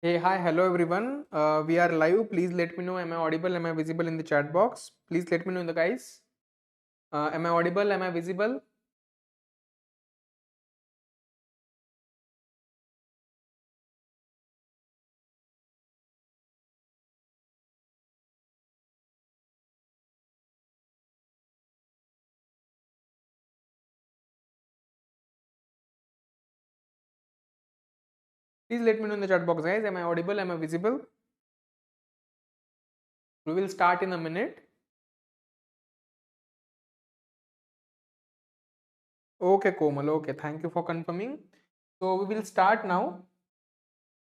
Hey, hi, hello everyone. We are live. Please let me know. Am I audible? Am I visible in the chat box? Please let me know in the guys. Am I audible? Am I visible? Please let me know in the chat box, guys. Am I audible? Am I visible? We will start in a minute. Okay, Komal. Okay, thank you for confirming. So we will start now.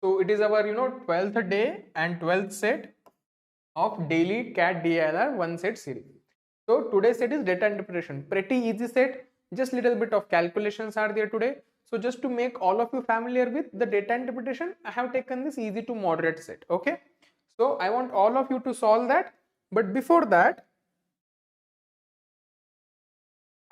So it is our 12th day and 12th set of daily CAT DILR one set series. So today's set is data interpretation. Pretty easy set. Just little bit of calculations are there today. So just to make all of you familiar with the data interpretation, I have taken this easy to moderate set. Okay. So I want all of you to solve that. But before that,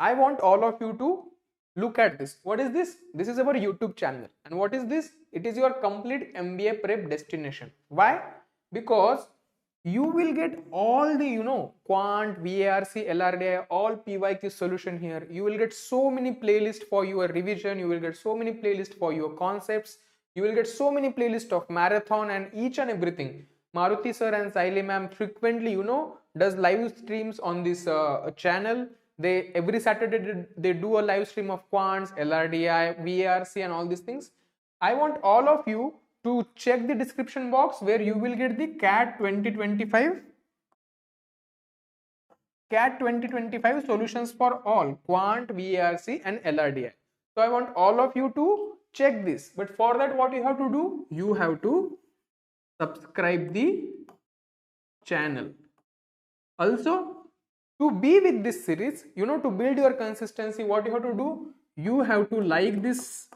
I want all of you to look at this. What is this? This is our YouTube channel. And what is this? It is your complete MBA prep destination. Why? Because you will get all the quant, varc, LRDI, all pyq solution here. You will get so many playlists for your revision. You will get so many playlists for your concepts. You will get so many playlists of marathon and each and everything. Maruti sir and Saili ma'am frequently does live streams on this channel. They every Saturday they do a live stream of quants, LRDI, varc and all these things. I want all of you to check the description box where you will get the CAT 2025 solutions for all quant, VRC and LRDI. So I want all of you to check this. But for that, what you have to do? You have to subscribe the channel. Also, to be with this series, to build your consistency, what you have to do? You have to like this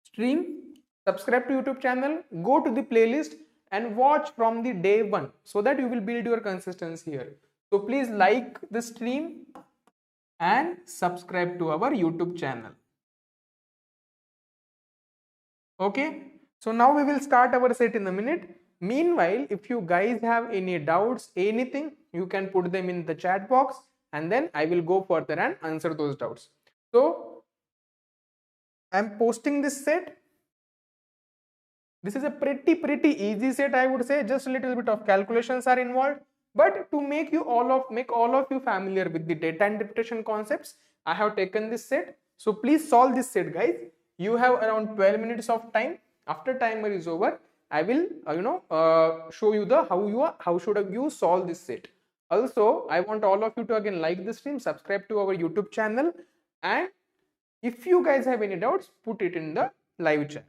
stream, subscribe to YouTube channel, go to the playlist and watch from the day one so that you will build your consistency here. So please like the stream and subscribe to our YouTube channel. Okay, so now we will start our set in a minute. Meanwhile, if you guys have any doubts, anything, you can put them in the chat box and then I will go further and answer those doubts. So I'm posting this set. This is a pretty easy set, I would say. Just a little bit of calculations are involved, but to make all of you familiar with the data interpretation concepts, I have taken this set. So please solve this set, guys. You have around 12 minutes of time. After timer is over, I will show you the how should you solve this set. Also, I want all of you to again like the stream, subscribe to our YouTube channel, and if you guys have any doubts, put it in the live chat.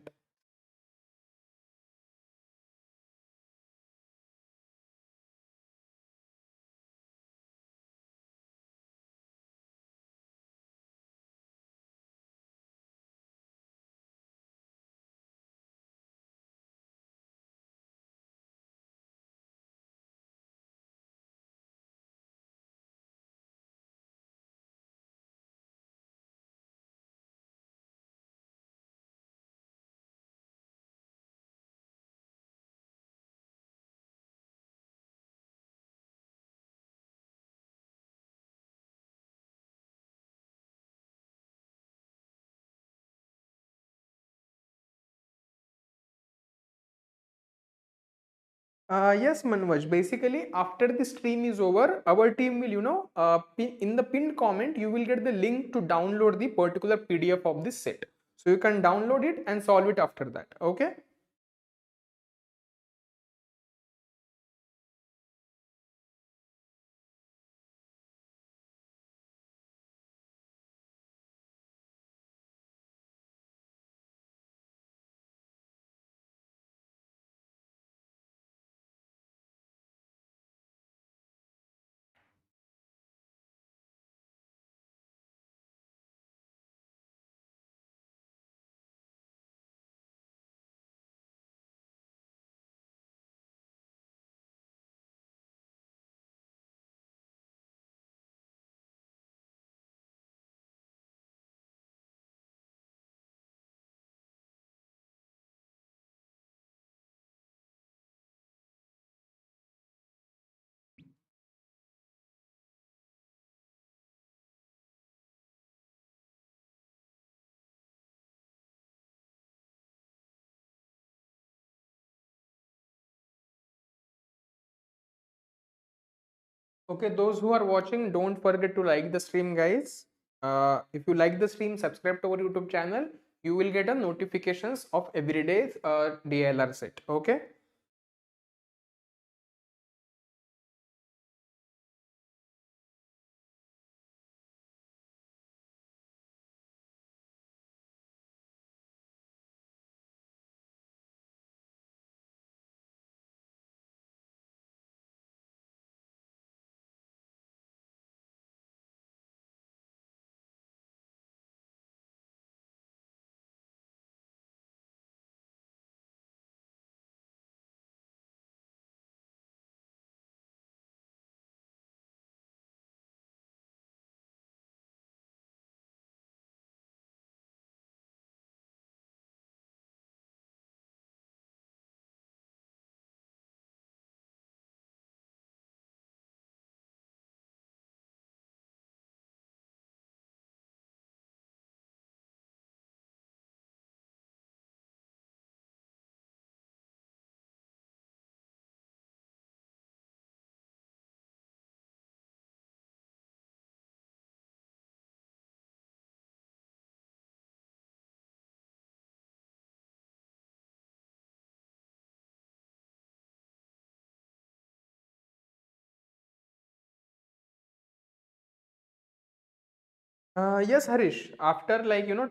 Yes, Manvaj. Basically, after the stream is over, our team will, in the pinned comment, you will get the link to download the particular PDF of this set. So you can download it and solve it after that. Okay. Okay, those who are watching, don't forget to like the stream, guys. If you like the stream, subscribe to our YouTube channel. You will get a notifications of everyday's DILR set. Okay. Yes, Harish. After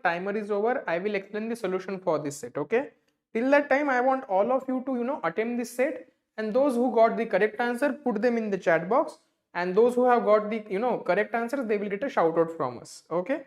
timer is over, I will explain the solution for this set. Okay. Till that time, I want all of you to attempt this set, and those who got the correct answer, put them in the chat box, and those who have got the correct answers, they will get a shout out from us. Okay.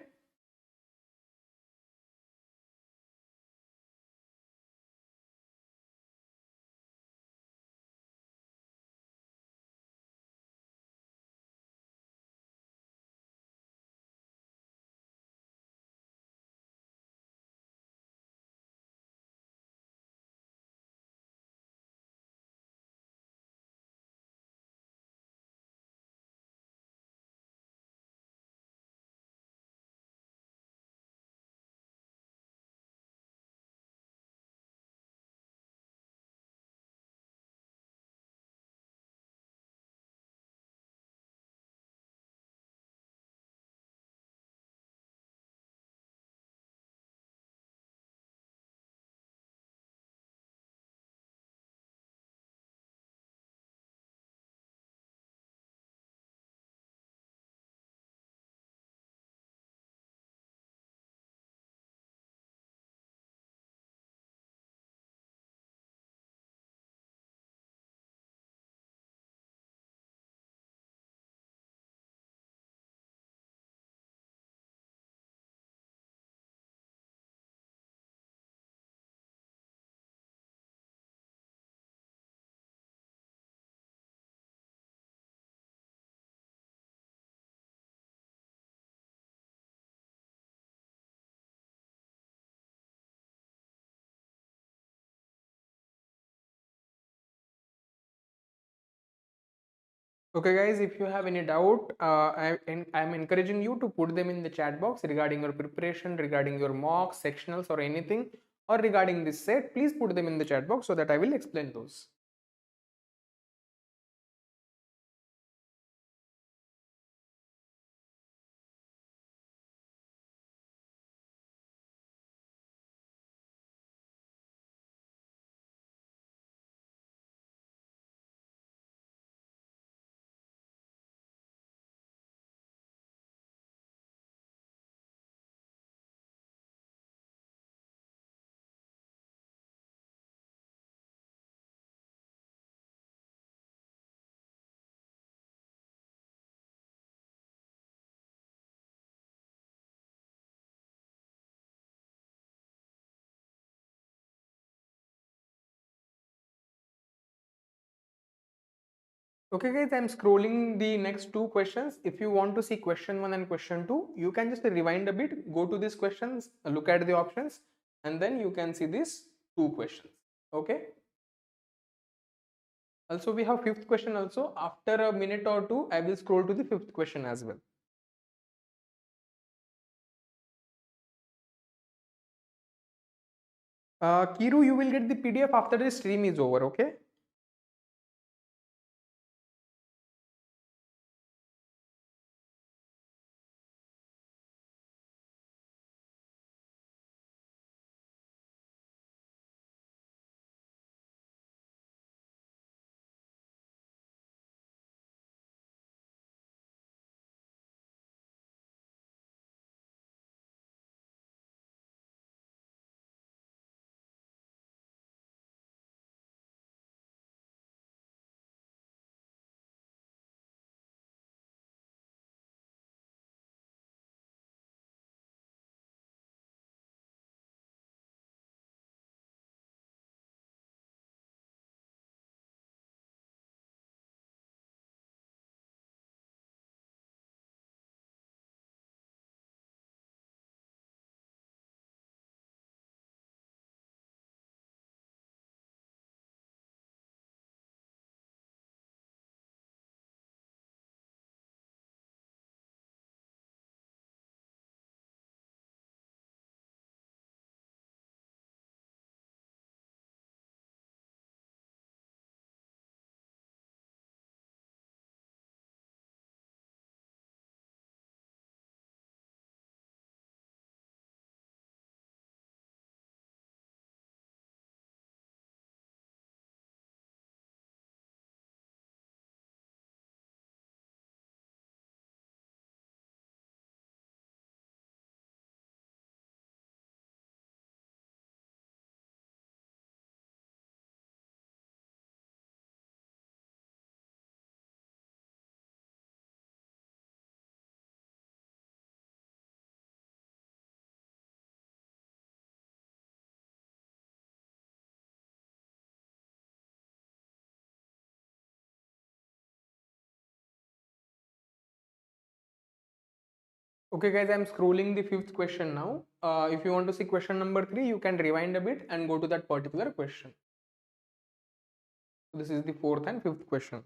Okay, guys, if you have any doubt, I'm encouraging you to put them in the chat box regarding your preparation, regarding your mocks, sectionals, or anything, or regarding this set. Please put them in the chat box so that I will explain those. Okay, guys, I'm scrolling the next two questions. If you want to see question one and question two, you can just rewind a bit, go to these questions, look at the options, and then you can see these two questions. Okay. Also, we have fifth question also. After a minute or two, I will scroll to the fifth question as well. Kiru, you will get the PDF after the stream is over. Okay. Okay guys, I'm scrolling the fifth question now. If you want to see question number 3, you can rewind a bit and go to that particular question. This is the fourth and fifth question.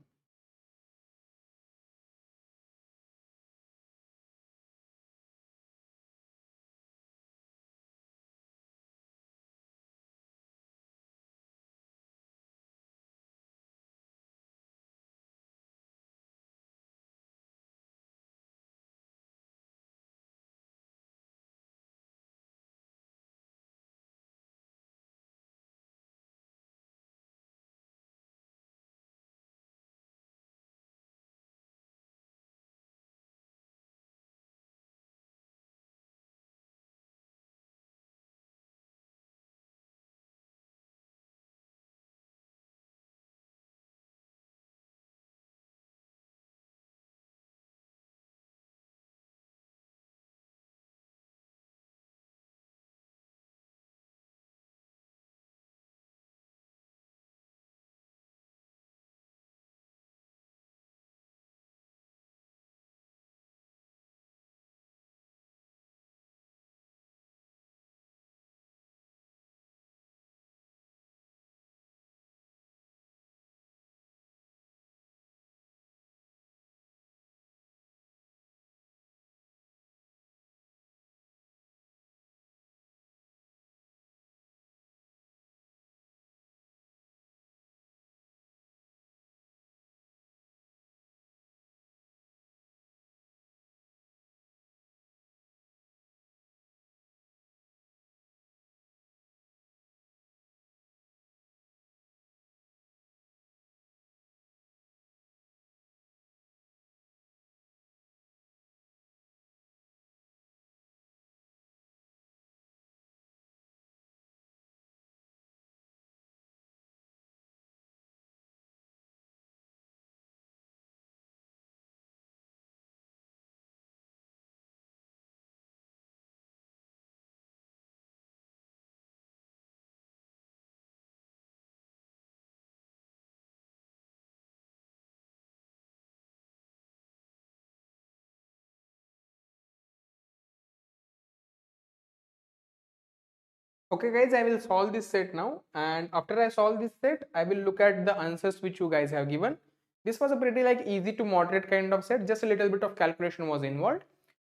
Okay guys, I will solve this set now, and after I solve this set, I will look at the answers which you guys have given. This was a pretty like easy to moderate kind of set, just a little bit of calculation was involved.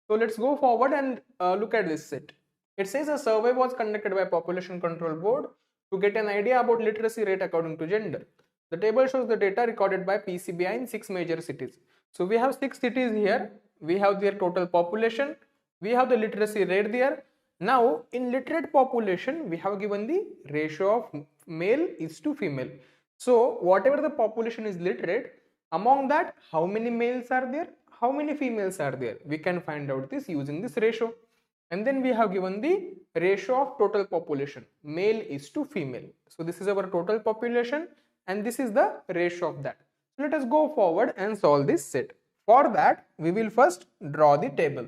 So let's go forward and look at this set. It says a survey was conducted by Population Control Board to get an idea about literacy rate according to gender. The table shows the data recorded by PCBI in 6 major cities. So we have 6 cities here, we have their total population, we have the literacy rate there. Now in literate population, we have given the ratio of male is to female. So whatever the population is literate, among that how many males are there, how many females are there, we can find out this using this ratio. And then we have given the ratio of total population, male is to female. So this is our total population and this is the ratio of that. So let us go forward and solve this set. For that, we will first draw the table.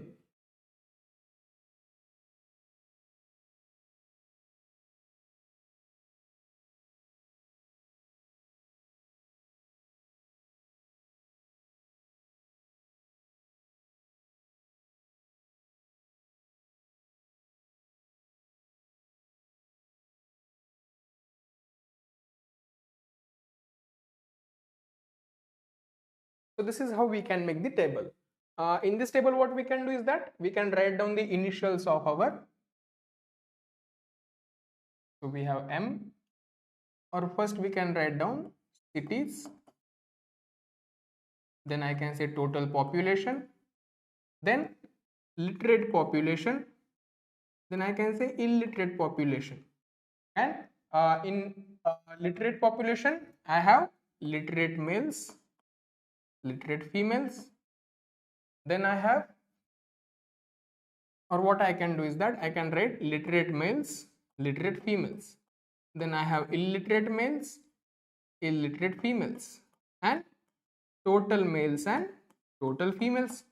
So this is how we can make the table. In this table, what we can do is that we can write down the initials of our. So we have M, or first we can write down cities. Then I can say total population. Then literate population. Then I can say illiterate population. And in literate population, I have literate males, literate females. Then I have, or what I can do is that I can write literate males, literate females. Then I have illiterate males, illiterate females, and total males and total females.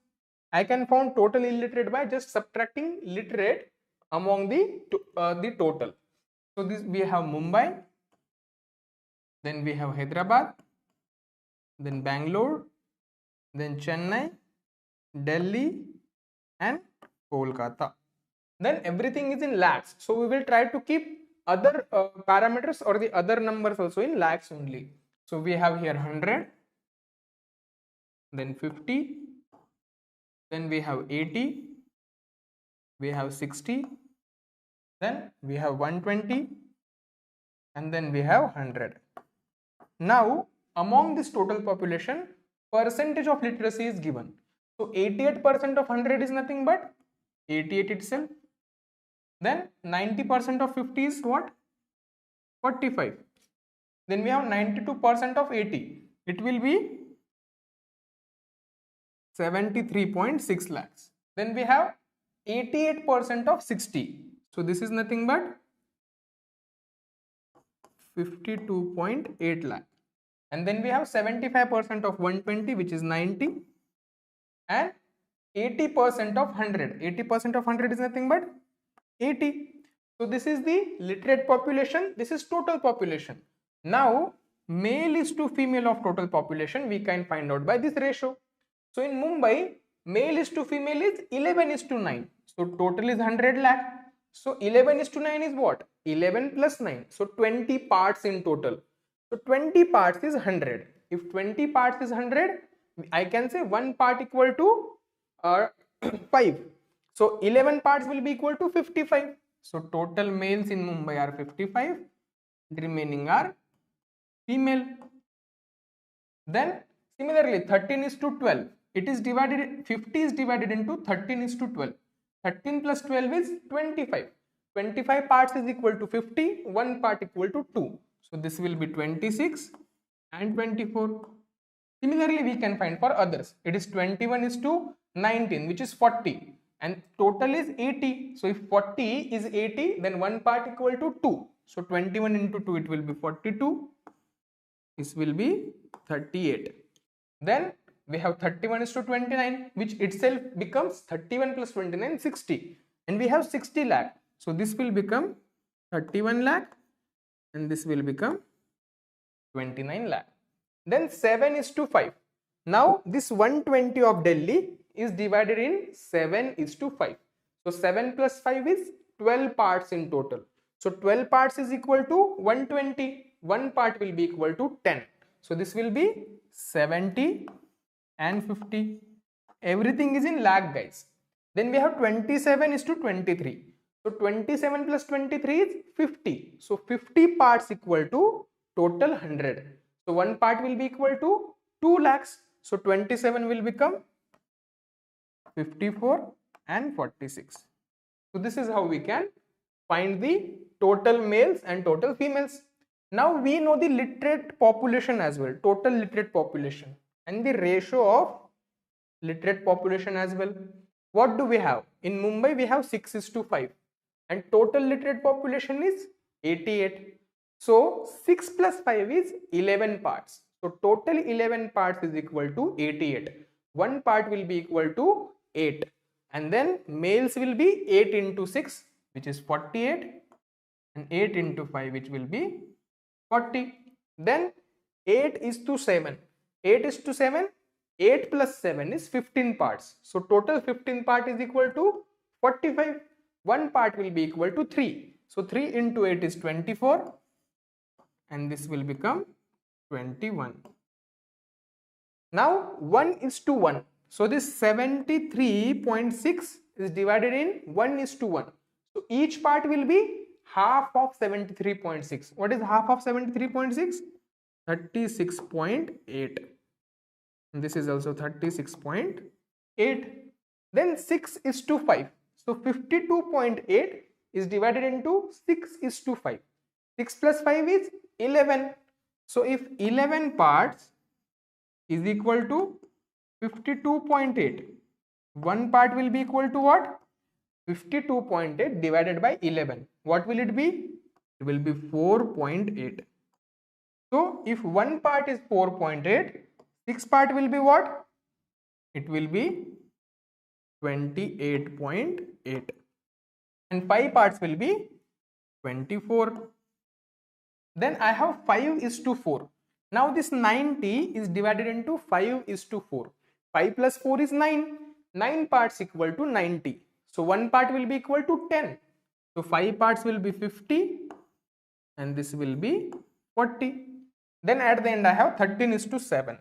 I can find total illiterate by just subtracting literate among the total. So this we have Mumbai, then we have Hyderabad, then Bangalore, then Chennai, Delhi, and Kolkata. Then everything is in lakhs. So we will try to keep other parameters or the other numbers also in lakhs only. So we have here 100, then 50, then we have 80, we have 60, then we have 120, and then we have 100. Now among this total population, percentage of literacy is given. So 88% of 100 is nothing but 88 itself. Then 90% of 50 is what? 45. Then we have 92% of 80. It will be 73.6 lakhs. Then we have 88% of 60. So this is nothing but 52.8 lakh. And then we have 75% of 120, which is 90, and 80% of 100. 80% of 100 is nothing but 80. So this is the literate population. This is total population. Now male is to female of total population we can find out by this ratio. So in Mumbai, male is to female is 11 is to 9. So total is 100 lakh. So 11 is to 9 is what? 11 plus 9. So 20 parts in total. So 20 parts is 100. If 20 parts is 100, I can say 1 part equal to 5. So 11 parts will be equal to 55. So total males in Mumbai are 55. Remaining are female. Then similarly 13 is to 12. It is divided, 50 is divided into 13 is to 12. 13 plus 12 is 25. 25 parts is equal to 50. 1 part equal to 2. So this will be 26 and 24. Similarly, we can find for others. It is 21 is to 19, which is 40. And total is 80. So if 40 is 80, then 1 part equal to 2. So 21 into 2, it will be 42. This will be 38. Then we have 31 is to 29, which itself becomes 31 plus 29, 60. And we have 60 lakh. So this will become 31 lakh and this will become 29 lakh. Then 7 is to 5. Now this 120 of Delhi is divided in 7 is to 5. So 7 plus 5 is 12 parts in total. So 12 parts is equal to 120. 1 part will be equal to 10. So this will be 70 and 50. Everything is in lakh, guys. Then we have 27 is to 23. So 27 plus 23 is 50. So 50 parts equal to total 100. So 1 part will be equal to 2 lakhs. So 27 will become 54 and 46. So this is how we can find the total males and total females. Now we know the literate population as well, total literate population, and the ratio of literate population as well. What do we have? In Mumbai we have 6 is to 5 and total literate population is 88. So 6 plus 5 is 11 parts. So total 11 parts is equal to 88. 1 part will be equal to 8. And then males will be 8 into 6, which is 48, and 8 into 5, which will be 40. Then 8 is to 7. 8 is to 7. 8 plus 7 is 15 parts. So total 15 part is equal to 45. 1 part will be equal to 3. So 3 into 8 is 24. And this will become 21. Now 1 is to 1. So this 73.6 is divided in 1 is to 1. So each part will be half of 73.6. What is half of 73.6? 36.8. And this is also 36.8. Then 6 is to 5. So 52.8 is divided into 6 is to 5. 6 plus 5 is 11. So if 11 parts is equal to 52.8, 1 part will be equal to what? 52.8 divided by 11. What will it be? It will be 4.8. So if 1 part is 4.8, 6 part will be what? It will be 28.8. And 5 parts will be 24. Then I have 5 is to 4. Now this 90 is divided into 5 is to 4. 5 plus 4 is 9. 9 parts equal to 90. So one part will be equal to 10. So 5 parts will be 50 and this will be 40. Then at the end I have 13:7.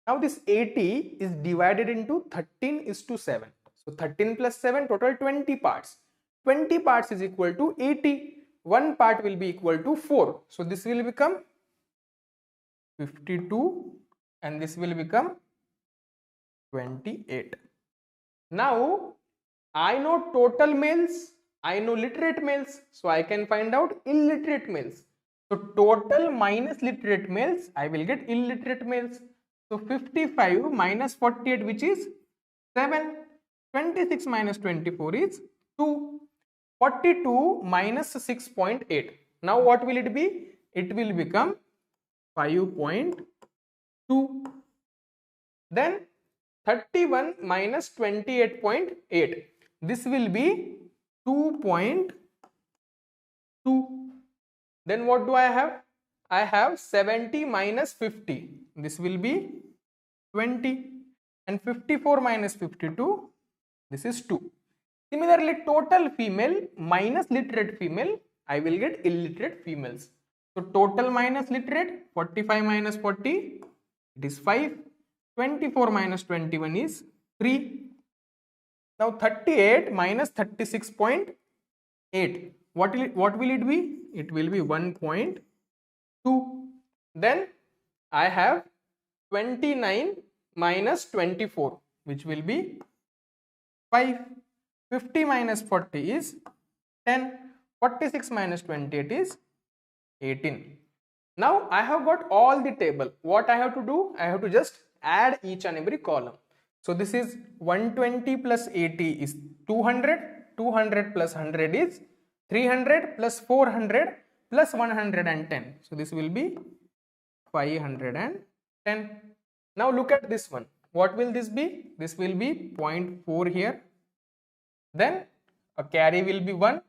Now this 80 is divided into 13:7. So 13 plus 7, total 20 parts. 20 parts is equal to 80. One part will be equal to 4. So this will become 52 and this will become 28. Now I know total males, I know literate males, so I can find out illiterate males. So total minus literate males, I will get illiterate males. So 55 minus 48, which is 7. 26 minus 24 is 2. 42 minus 6.8. Now what will it be? It will become 5.2. Then 31 minus 28.8. This will be 2.2. Then what do I have? I have 70 minus 50. This will be 20. And 54 minus 52. This is 2. Similarly, total female minus literate female, I will get illiterate females. So total minus literate, 45 minus 40, it is 5. 24 minus 21 is 3. Now 38 minus 36.8. What will it be? It will be 1.2. Then I have 29 minus 24, which will be 5. 50 minus 40 is 10. 46 minus 28 is 18. Now I have got all the table. What I have to do? I have to just add each and every column. So this is 120 plus 80 is 200. 200 plus 100 is 300 plus 400 plus 110. So this will be 510. Now look at this one. What will this be? This will be 0.4 here. Then a carry will be 1.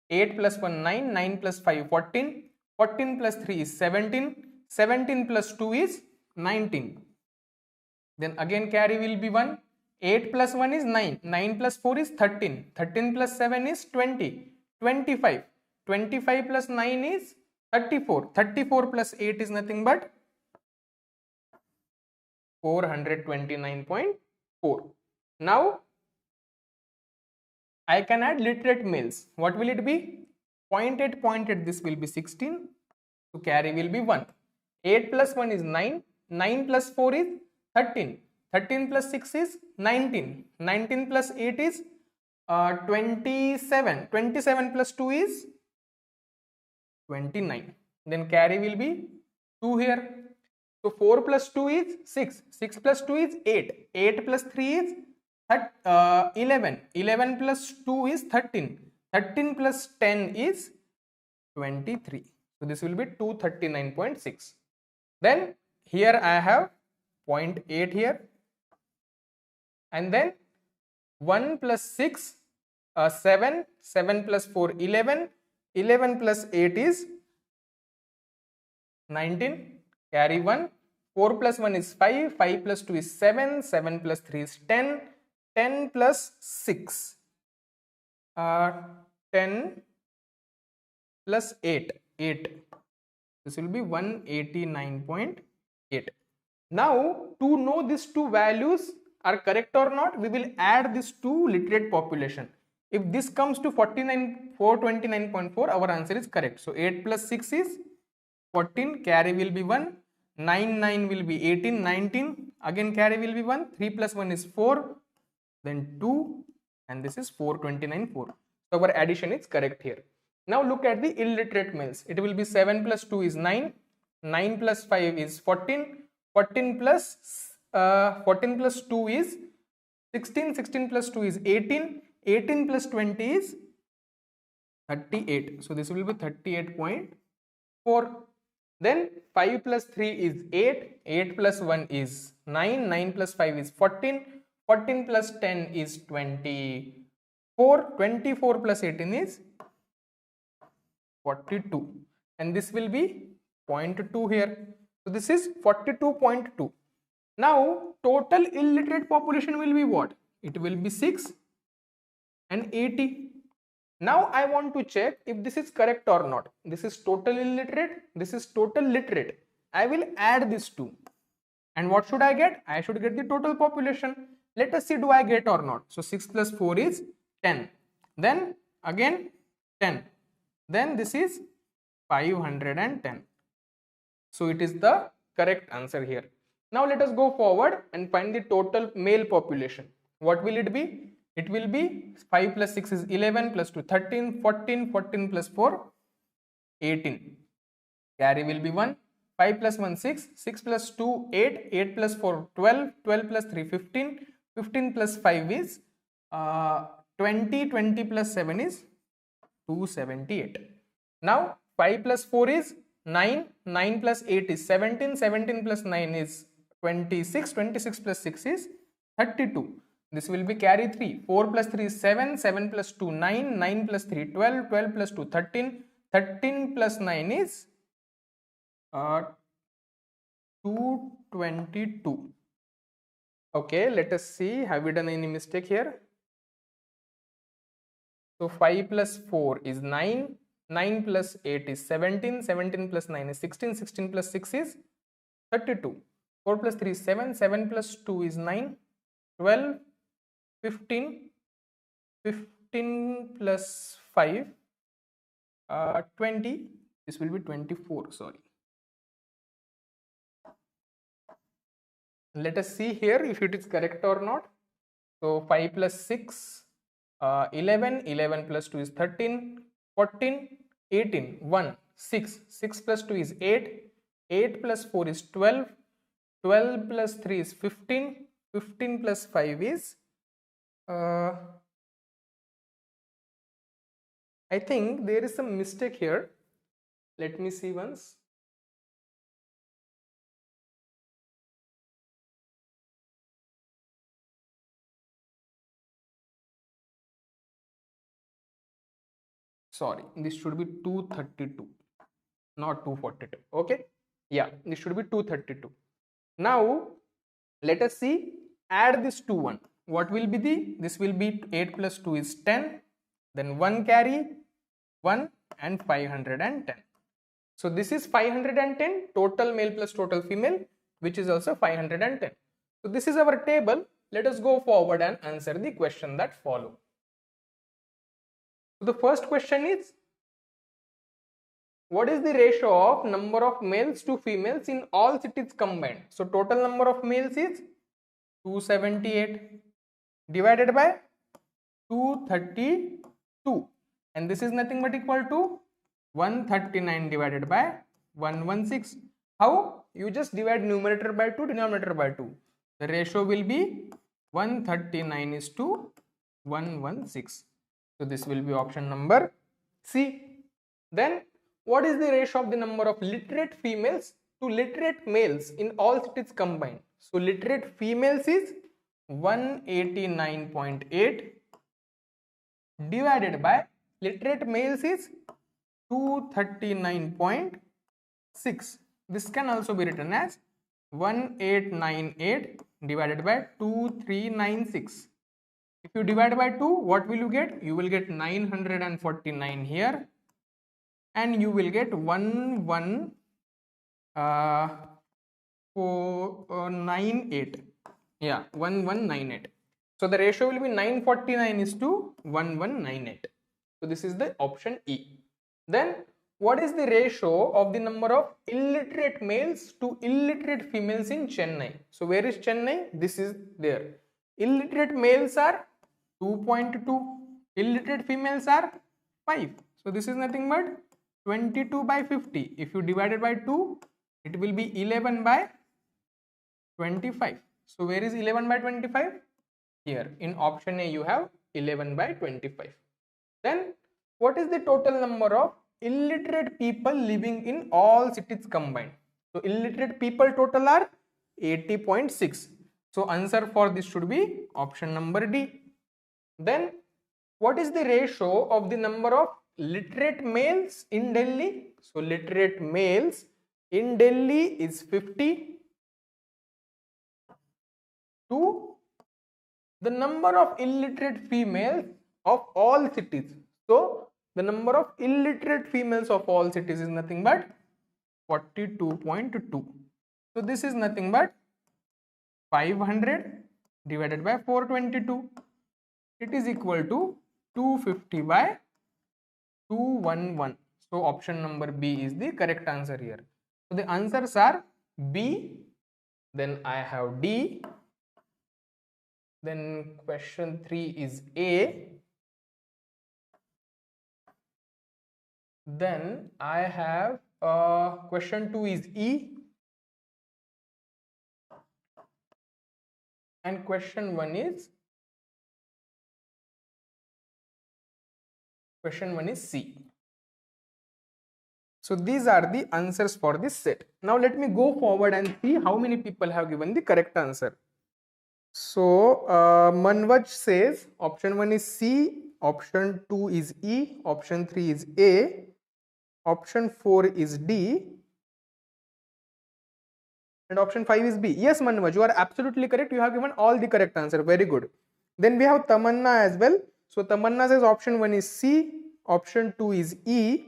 8 plus 1 9. 9 plus 5 14. 14 plus 3 is 17. 17 plus 2 is 19. Then again carry will be 1. 8 plus 1 is 9. 9 plus 4 is 13. 13 plus 7 is 20. 25. 25 plus 9 is 34. 34 plus 8 is nothing but 429.4. Now I can add literate males. What will it be? 0.8, 0.8, this will be 16. So carry will be 1. 8 plus 1 is 9. 9 plus 4 is 13. 13 plus 6 is 19. 19 plus 8 is 27. 27 plus 2 is 29. Then carry will be 2 here. So 4 plus 2 is 6. 6 plus 2 is 8. 8 plus 3 is 11. 11 plus 2 is 13. 13 plus 10 is 23. So this will be 239.6. Then here I have 0.8 here. And then 1 plus 6, 7. 7 plus 4, 11. 11 plus 8 is 19. Carry 1. 4 plus 1 is 5. 5 plus 2 is 7. 7 plus 3 is 10. 10 plus 6, 10 plus 8, 8. This will be 189.8. Now, to know these two values are correct or not, we will add this to literate population. If this comes to 429.4, our answer is correct. So 8 plus 6 is 14, carry will be 1, 9, 9 will be 18, 19, again carry will be 1, 3 plus 1 is 4, then 2, and this is 429.4. So our addition is correct here. Now look at the illiterate males. It will be 7 plus 2 is 9, 9 plus 5 is 14, 14 plus 2 is 16, 16 plus 2 is 18, 18 plus 20 is 38. So this will be 38.4. Then 5 plus 3 is 8, 8 plus 1 is 9, 9 plus 5 is 14, 14 plus 10 is 24, 24 plus 18 is 42, and this will be 0.2 here. So this is 42.2. Now total illiterate population will be what? It will be 6. and 80. Now I want to check if this is correct or not. This is total illiterate, this is total literate. I will add these two. And what should I get? I should get the total population. Let us see, do I get or not. So 6 plus 4 is 10. Then again 10. Then this is 510. So it is the correct answer here. Now let us go forward and find the total male population. What will it be? It will be 5 plus 6 is 11 plus 2 13, 14, 14 plus 4 18. Carry will be 1. 5 plus 1 6, 6 plus 2 8, 8 plus 4 12, 12 plus 3 15, 15 plus 5 is 20, 20 plus 7 is 278. Now 5 plus 4 is 9, 9 plus 8 is 17, 17 plus 9 is 26, 26 plus 6 is 32. This will be carry 3. 4 plus 3 is 7, 7 plus 2 9, 9 plus 3 12, 12 plus 2 13, 13 plus 9 is 222. Okay, let us see, have we done any mistake here? So 5 plus 4 is 9, 9 plus 8 is 17, 17 plus 9 is 16, 16 plus 6 is 32. 4 plus 3 is 7, 7 plus 2 is 9, 12, 15, 15 plus 5, 20, this will be 24, sorry. Let us see here if it is correct or not. So 5 plus 6, 11, 11 plus 2 is 13, 14, 18, 1, 6, 6 plus 2 is 8, 8 plus 4 is 12, 12 plus 3 is 15, 15 plus 5 is, I think there is some mistake here. Let me see once. Sorry, this should be 232, not 242. Okay, yeah, this should be 232. Now let us see, add this to 1. What will be the, this will be 8 plus 2 is 10, then 1 carry 1 and 510. So this is 510 total male plus total female, which is also 510. So this is our table. Let us go forward and answer the question that follow. So the first question is, what is the ratio of number of males to females in all cities combined? So total number of males is 278 divided by 232, and this is nothing but equal to 139 divided by 116. How? You just divide numerator by 2, denominator by 2. The ratio will be 139 is to 116. So this will be option number C. Then what is the ratio of the number of literate females to literate males in all cities combined? So literate females is 189.8 divided by literate males is 239.6. This can also be written as 1898 divided by 2396. If you divide by 2, what will you get? You will get 949 here, and you will get 1198. Yeah, 1198. So the ratio will be 949 is to 1198. So this is the option E. Then what is the ratio of the number of illiterate males to illiterate females in Chennai? So where is Chennai? This is there. Illiterate males are 2.2, illiterate females are 5. So this is nothing but 22 by 50. If you divide it by 2, it will be 11 by 25. So where is 11 by 25? Here in option A you have 11 by 25. Then what is the total number of illiterate people living in all cities combined? So illiterate people total are 80.6. So answer for this should be option number D. Then what is the ratio of the number of literate males in Delhi? So literate males in Delhi is 50 to the number of illiterate females of all cities. So the number of illiterate females of all cities is nothing but 42.2. So this is nothing but 500 divided by 422. It is equal to 250 by 211. So option number B is the correct answer here. So the answers are B, then I have D, then question 3 is A, then I have question 2 is E, and question 1 is C. So these are the answers for this set. Now let me go forward and see how many people have given the correct answer. So Manvaj says option 1 is C, option 2 is E, option 3 is A, option 4 is D, and option 5 is B. Yes, Manvaj, you are absolutely correct. You have given all the correct answer. Very good. Then we have Tamanna as well. So Tamanna says option 1 is C, option 2 is E,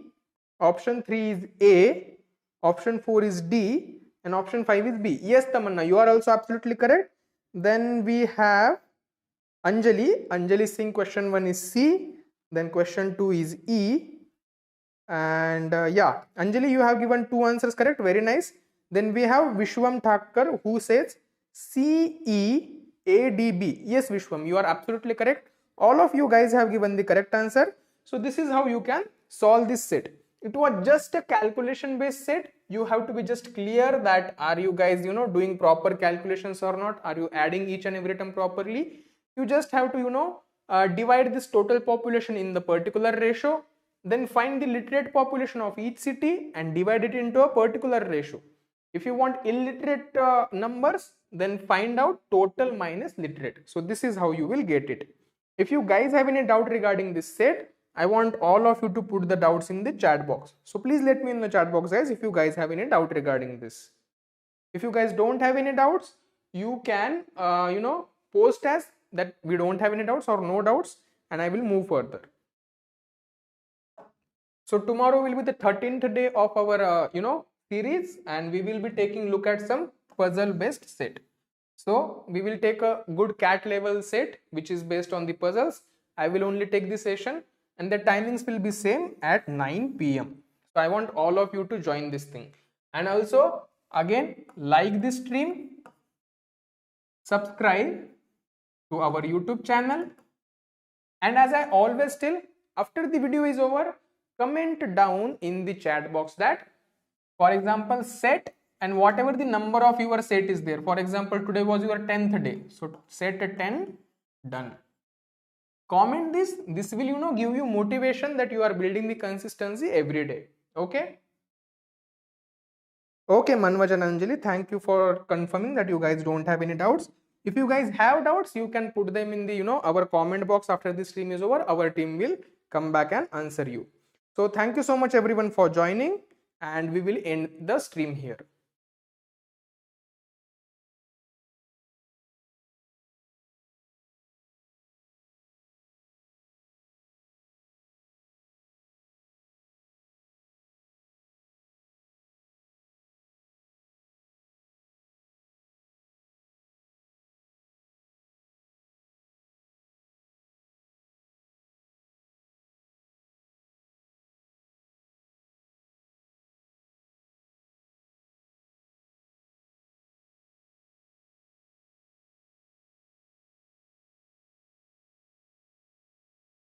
option 3 is A, option 4 is D, and option 5 is B. Yes, Tamanna, you are also absolutely correct. Then we have Anjali. Anjali saying question 1 is C, then question 2 is E, and yeah, Anjali, you have given 2 answers correct. Very nice. Then we have Vishwam Thakkar who says CEADB. Yes, Vishwam, you are absolutely correct. All of you guys have given the correct answer. So this is how you can solve this set. It was just a calculation based set. You have to be just clear that are you guys doing proper calculations or not, are you adding each and every term properly. You just have to divide this total population in the particular ratio, then find the literate population of each city and divide it into a particular ratio. If you want illiterate numbers, then find out total minus literate. So this is how you will get it. If you guys have any doubt regarding this set, I want all of you to put the doubts in the chat box. So please let me in the chat box, guys, if you guys have any doubt regarding this. If you guys don't have any doubts, you can post as that we don't have any doubts or no doubts, and I will move further. So tomorrow will be the 13th day of our series, and we will be taking look at some puzzle based set. So we will take a good cat level set which is based on the puzzles. I will only take the session, and the timings will be same at 9 PM. So I want all of you to join this thing, and also again like this stream, subscribe to our YouTube channel, and as I always tell, after the video is over, comment down in the chat box that, for example, set and whatever the number of your set is there. For example, today was your 10th day, so set 10 done. Comment this. This will give you motivation that you are building the consistency every day. Okay, Manvaj and Anjali, thank you for confirming that you guys don't have any doubts. If you guys have doubts, you can put them in the our comment box after the stream is over. Our team will come back and answer you. So thank you so much everyone for joining, and we will end the stream here.